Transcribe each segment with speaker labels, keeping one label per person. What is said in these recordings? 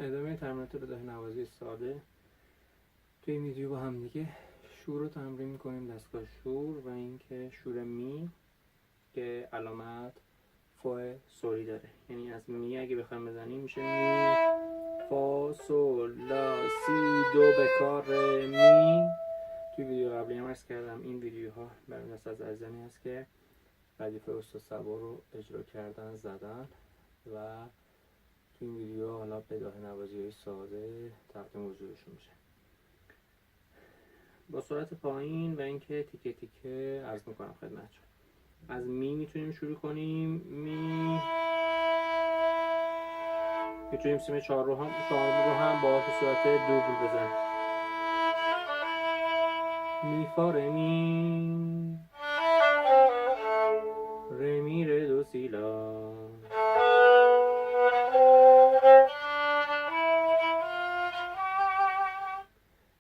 Speaker 1: ادامه تمرینات بداهه نوازی ساده. توی این ویدیو با هم دیگه شور رو تمرین میکنیم، دستگاه شور و اینکه شور می که علامت فا سولی داره، یعنی از می اگه بخوایم بزنیم میشه می فا سول لا سی دو به کار می. توی ویدیو قبلی هم عرض کردم این ویدیوها برای دست از عزیزانی هست که وظیفه استاد صبا رو اجرا کردن، زدن و توی این ویدیو حالا بداهه نوازی های ساده تقدیم حضورشون میشه با سرعت پایین و اینکه تیکه تیکه عرض میکنم خدمتتون. از می میتونیم شروع کنیم، می میتونیم سیم چهار رو هم با صورت دوبل بزنیم. می فا ره می ره می ره دو سی لا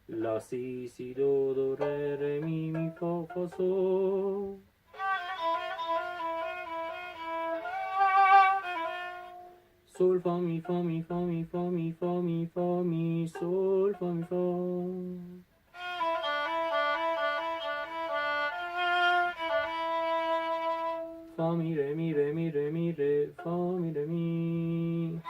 Speaker 1: لا سی سی دو دو ره ره می می فا فا سول سول فا می فا می فا می فا می فا می فا می سول فا می فا فا می ره می ره می ره می ره فا می ره می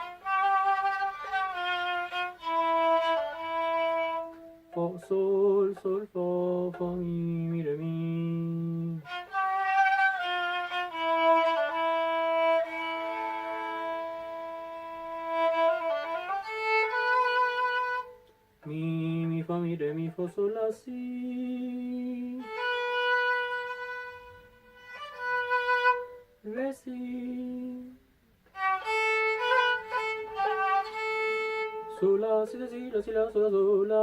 Speaker 1: فا سول سول فا فا می می ره می می می فا می ره می فا سول لا سی ره سی سول لا سی لا سی لا سی لا سول لا سول لا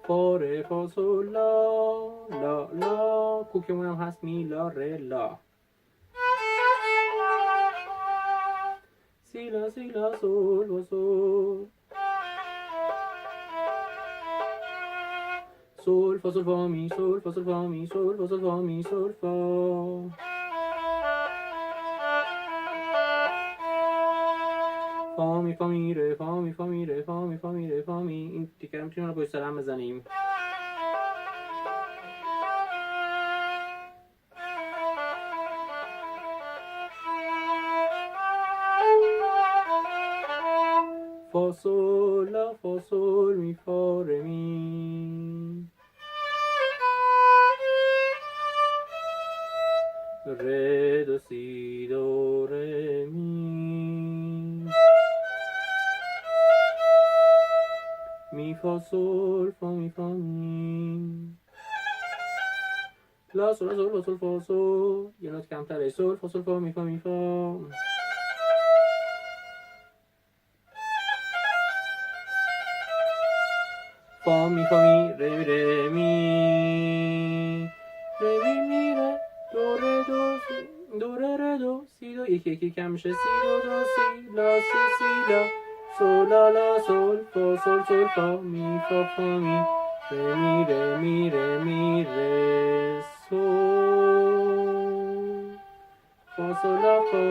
Speaker 1: فا ره فا سول لا لا لا کوکمون هم هست می لا ره لا سی لا سول فا سول سول فا سول فا می سول فا سول فا می سول فا سول فا می سول فا فا می فا می ره فا می فا می ره فا می فا می ره فا می. این تیکر رو میتونیم پشت سر هم بزنیم. فا سول لا فا سول می فا ره می ره دو سی دو ره می می فا سول فا می فا می لا سول سول فا سول فا سول یه نوت کمتره سول فا سول فا می فا می فا فا می فا می ره می ره می ره می می ره دو ره دو سی دو ره ره دو سی دو یکی یکی کم میشه سی دو دو سی لا سی سی لا سول لا لا سول فا سول سول فا می فا فا می ره می ره می ره می ره سول فا سول لا فا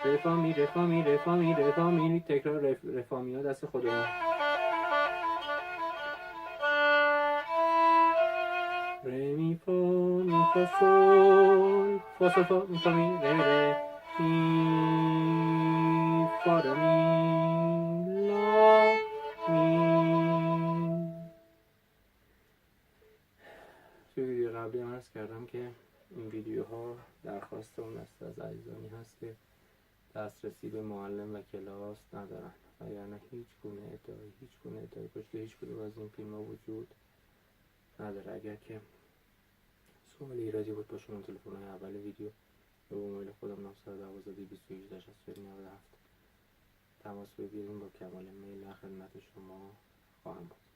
Speaker 1: ره فا می ره فا می ره فا می ره فا می. تکرار ره فا می ها دست خودمون. ره می فا سول فا سول فا می فا می ره ره می فا ره می لا می. توی ویدیو قبلی هم عرض کردم که این ویدیوها درخواست اون دسته از عزیزانی هست که دسترسی به معلم و کلاس ندارن، وگرنه هیچ گونه ادعایی پشت هیچ کدوم از این فیلم ها وجود نداره. اگر که سوالی ایرادی بود با شما تلفن های اول ویدیو به ایمیل خودم 912 218 64 97 تماس بگیریم، با کمال میل و خدمت شما خواهم بود.